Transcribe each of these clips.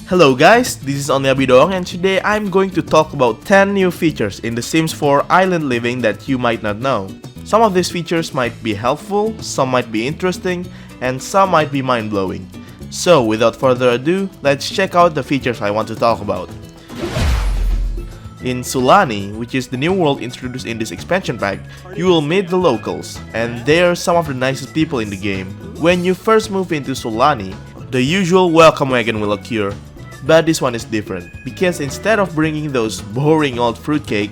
Hello guys, this is onlyabidoang and today I'm going to talk about 10 new features in The Sims 4 Island Living that you might not know. Some of these features might be helpful, some might be interesting, and some might be mind-blowing. So without further ado, let's check out the features I want to talk about. In Salani, which is the new world introduced in this expansion pack, you will meet the locals, and they are some of the nicest people in the game. When you first move into Salani, the usual welcome wagon will occur. But this one is different, because instead of bringing those boring old fruitcake,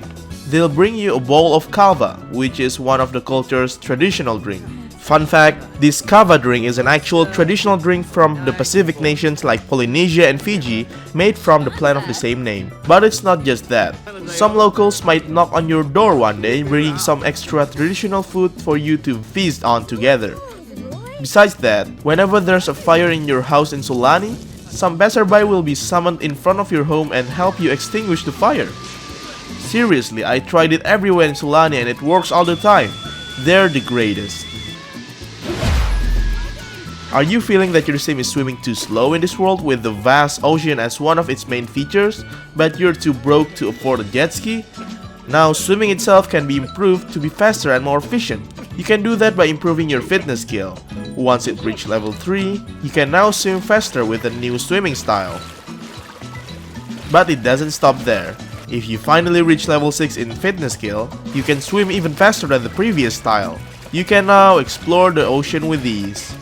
they'll bring you a bowl of kava, which is one of the culture's traditional drink. Fun fact, this kava drink is an actual traditional drink from the Pacific nations like Polynesia and Fiji, made from the plant of the same name. But it's not just that. Some locals might knock on your door one day, bringing some extra traditional food for you to feast on together. Besides that, whenever there's a fire in your house in Salani, some passerby will be summoned in front of your home and help you extinguish the fire. Seriously, I tried it everywhere in Salani and it works all the time. They're the greatest. Are you feeling that your sim is swimming too slow in this world with the vast ocean as one of its main features, but you're too broke to afford a jet ski? Now, swimming itself can be improved to be faster and more efficient. You can do that by improving your fitness skill. Once it reaches level 3, you can now swim faster with a new swimming style. But it doesn't stop there. If you finally reach level 6 in fitness skill, you can swim even faster than the previous style. You can now explore the ocean with ease.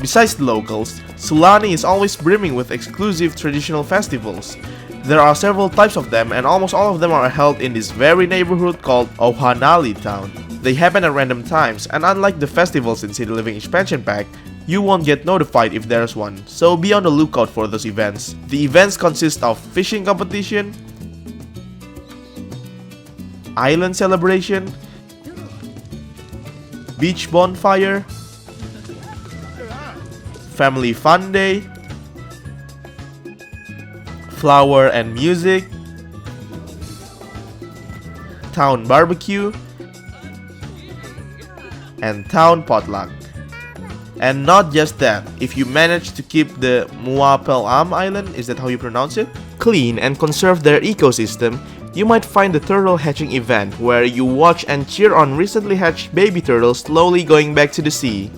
Besides the locals, Salani is always brimming with exclusive traditional festivals. There are several types of them and almost all of them are held in this very neighborhood called Ohanali Town. They happen at random times, and unlike the festivals in City Living expansion pack, you won't get notified if there's one, so be on the lookout for those events. The events consist of fishing competition, island celebration, beach bonfire, family fun day, flower and music, town barbecue, and town potluck. And not just that, if you manage to keep the Muapelam Island, is that how you pronounce it, clean and conserve their ecosystem, you might find the turtle hatching event where you watch and cheer on recently hatched baby turtles slowly going back to the sea.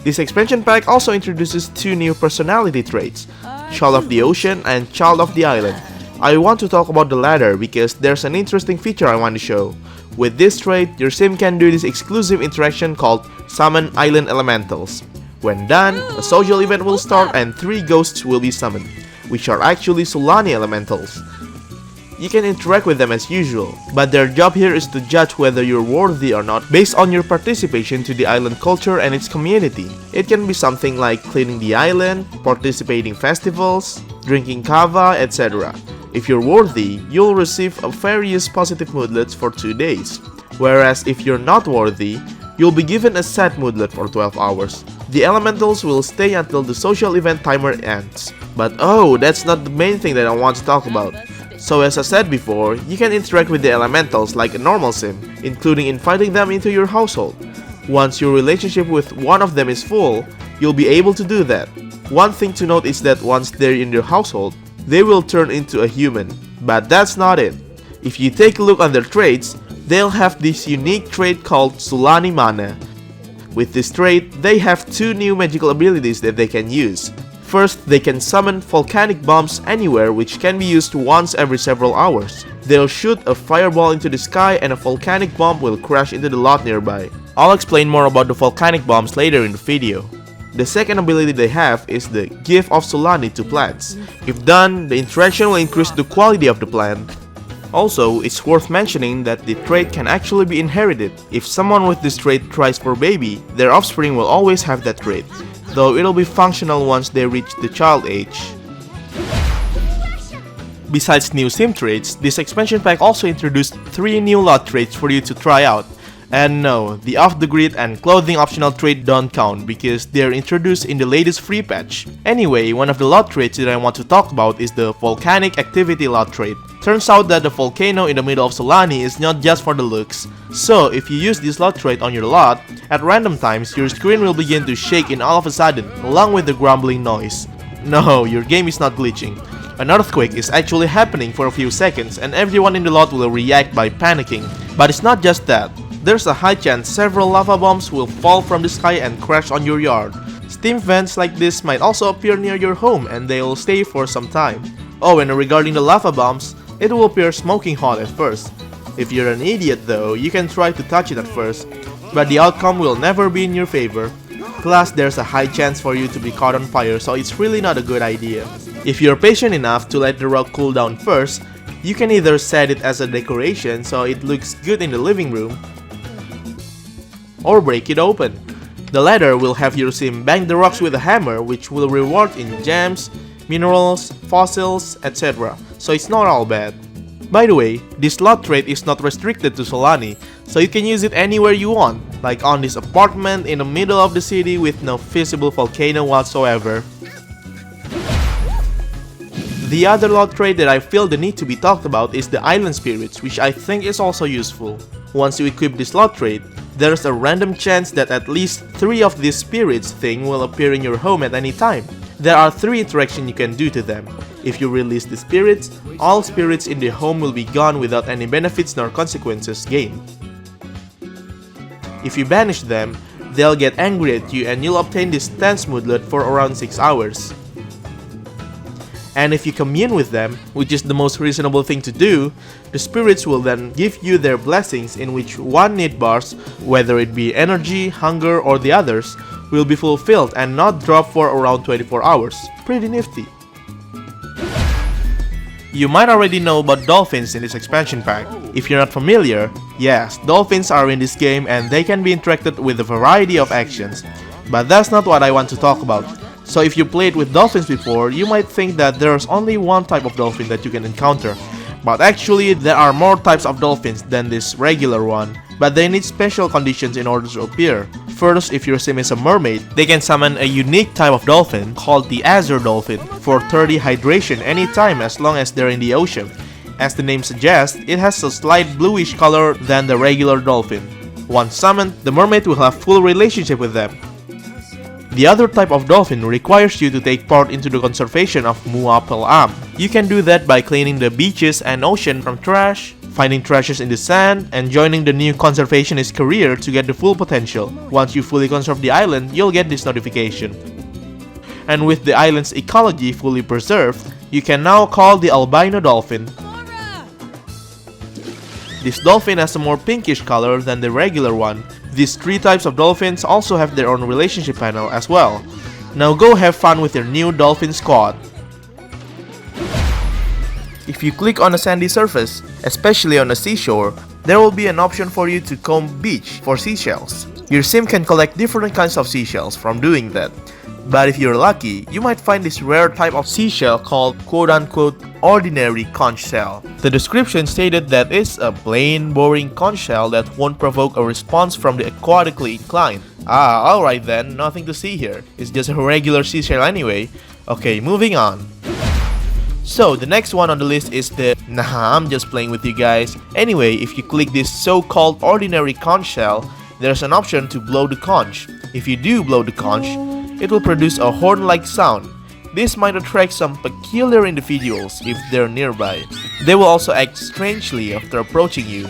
This expansion pack also introduces 2 new personality traits, Child of the Ocean and Child of the Island. I want to talk about the latter because there's an interesting feature I want to show. With this trait, your sim can do this exclusive interaction called Summon Island Elementals. When done, a social event will start and 3 ghosts will be summoned, which are actually Salani Elementals. You can interact with them as usual, but their job here is to judge whether you're worthy or not based on your participation to the island culture and its community. It can be something like cleaning the island, participating festivals, drinking kava, etc. If you're worthy, you'll receive various positive moodlets for 2 days, whereas if you're not worthy, you'll be given a sad moodlet for 12 hours. The elementals will stay until the social event timer ends. But oh, that's not the main thing that I want to talk about. So as I said before, you can interact with the elementals like a normal sim, including inviting them into your household. Once your relationship with one of them is full, you'll be able to do that. One thing to note is that once they're in your household, they will turn into a human. But that's not it. If you take a look on their traits, they'll have this unique trait called Salani Mana. With this trait, they have 2 new magical abilities that they can use. First, they can summon volcanic bombs anywhere, which can be used once every several hours. They'll shoot a fireball into the sky and a volcanic bomb will crash into the lot nearby. I'll explain more about the volcanic bombs later in the video. The second ability they have is the Gift of Salani to plants. If done, the interaction will increase the quality of the plant. Also, it's worth mentioning that the trait can actually be inherited. If someone with this trait tries for baby, their offspring will always have that trait, though it'll be functional once they reach the child age. Besides new sim traits, this expansion pack also introduced 3 new lot traits for you to try out. And no, the off-the-grid and clothing optional trait don't count because they're introduced in the latest free patch. Anyway, one of the lot traits that I want to talk about is the Volcanic Activity lot trait. Turns out that the volcano in the middle of Salani is not just for the looks. So, if you use this lot trait on your lot, at random times your screen will begin to shake in all of a sudden, along with the grumbling noise. No, your game is not glitching. An earthquake is actually happening for a few seconds and everyone in the lot will react by panicking. But it's not just that. There's a high chance several lava bombs will fall from the sky and crash on your yard. Steam vents like this might also appear near your home and they'll stay for some time. Oh, and regarding the lava bombs, it will appear smoking hot at first. If you're an idiot though, you can try to touch it at first, but the outcome will never be in your favor. Plus, there's a high chance for you to be caught on fire, so it's really not a good idea. If you're patient enough to let the rock cool down first, you can either set it as a decoration so it looks good in the living room, or break it open. The latter will have your sim bang the rocks with a hammer, which will reward in gems, minerals, fossils, etc. So it's not all bad. By the way, this lot trait is not restricted to Salani, so you can use it anywhere you want, like on this apartment in the middle of the city with no visible volcano whatsoever. The other lot trait that I feel the need to be talked about is the island spirits, which I think is also useful. Once you equip this lot trait, there's a random chance that at least 3 of these spirits thing will appear in your home at any time. There are 3 interactions you can do to them. If you release the spirits, all spirits in the home will be gone without any benefits nor consequences gained. If you banish them, they'll get angry at you and you'll obtain this tense moodlet for around 6 hours. And if you commune with them, which is the most reasonable thing to do, the spirits will then give you their blessings in which one need bars, whether it be energy, hunger, or the others, will be fulfilled and not drop for around 24 hours. Pretty nifty. You might already know about dolphins in this expansion pack. If you're not familiar, yes, dolphins are in this game and they can be interacted with a variety of actions. But that's not what I want to talk about. So if you played with dolphins before, you might think that there's only one type of dolphin that you can encounter. But actually, there are more types of dolphins than this regular one, but they need special conditions in order to appear. First, if your sim is a mermaid, they can summon a unique type of dolphin called the azure dolphin for 30 hydration anytime as long as they're in the ocean. As the name suggests, it has a slight bluish color than the regular dolphin. Once summoned, the mermaid will have full relationship with them. The other type of dolphin requires you to take part into the conservation of Muapelam. You can do that by cleaning the beaches and ocean from trash, finding treasures in the sand, and joining the new conservationist career to get the full potential. Once you fully conserve the island, you'll get this notification. And with the island's ecology fully preserved, you can now call the albino dolphin. This dolphin has a more pinkish color than the regular one. These 3 types of dolphins also have their own relationship panel as well. Now go have fun with your new dolphin squad. If you click on a sandy surface, especially on a seashore, there will be an option for you to comb beach for seashells. Your sim can collect different kinds of seashells from doing that. But if you're lucky, you might find this rare type of seashell called quote-unquote ordinary conch shell. The description stated that it's a plain, boring conch shell that won't provoke a response from the aquatically inclined. Alright then, nothing to see here. It's just a regular seashell anyway. Okay, moving on. So, the next one on the list is the I'm just playing with you guys. Anyway, if you click this so-called ordinary conch shell, there's an option to blow the conch. If you do blow the conch, it will produce a horn-like sound. This might attract some peculiar individuals if they're nearby. They will also act strangely after approaching you.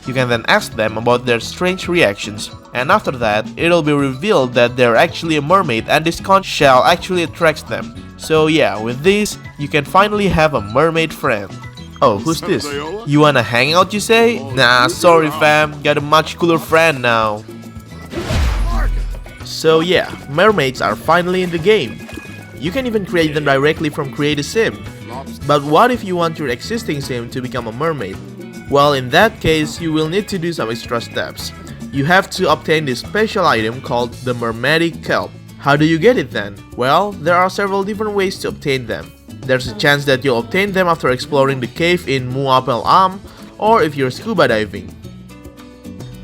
You can then ask them about their strange reactions, and after that, it'll be revealed that they're actually a mermaid and this conch shell actually attracts them. So yeah, with this, you can finally have a mermaid friend. Oh, who's this? You wanna hang out, you say? Nah, sorry fam, got a much cooler friend now. So yeah, mermaids are finally in the game. You can even create them directly from Create a Sim. But what if you want your existing sim to become a mermaid? Well, in that case, you will need to do some extra steps. You have to obtain this special item called the Mermaid Kelp. How do you get it then? Well, there are several different ways to obtain them. There's a chance that you'll obtain them after exploring the cave in Muapelam, or if you're scuba diving.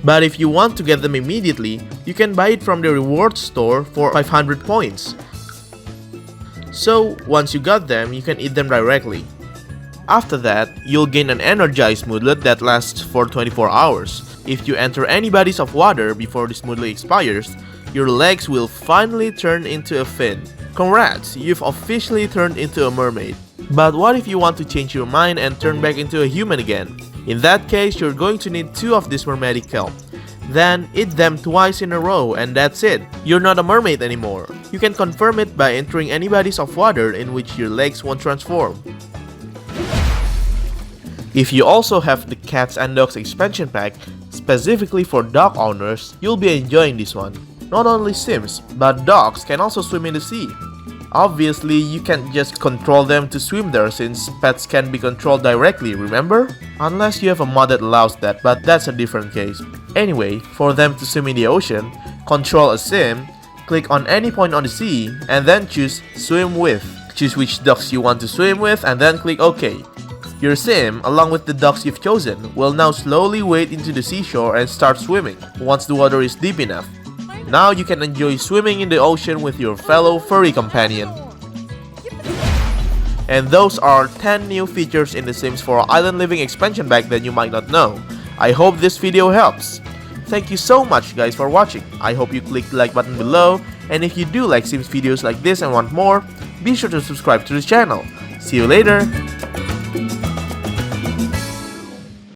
But if you want to get them immediately, you can buy it from the rewards store for 500 points. So, once you got them, you can eat them directly. After that, you'll gain an energized moodlet that lasts for 24 hours. If you enter any bodies of water before this moodlet expires, your legs will finally turn into a fin. Congrats, you've officially turned into a mermaid. But what if you want to change your mind and turn back into a human again? In that case, you're going to need 2 of this Mermaid Kelp. Then, eat them twice in a row and that's it. You're not a mermaid anymore. You can confirm it by entering any bodies of water in which your legs won't transform. If you also have the Cats and Dogs expansion pack, specifically for dog owners, you'll be enjoying this one. Not only Sims, but dogs can also swim in the sea. Obviously, you can't just control them to swim there since pets can be controlled directly, remember? Unless you have a mod that allows that, but that's a different case. Anyway, for them to swim in the ocean, control a sim, click on any point on the sea, and then choose Swim With. Choose which dogs you want to swim with and then click OK. Your sim, along with the dogs you've chosen, will now slowly wade into the seashore and start swimming once the water is deep enough. Now you can enjoy swimming in the ocean with your fellow furry companion. And those are 10 new features in the Sims 4 Island Living expansion pack that you might not know. I hope this video helps. Thank you so much guys for watching. I hope you click the like button below, and if you do like Sims videos like this and want more, be sure to subscribe to the channel. See you later!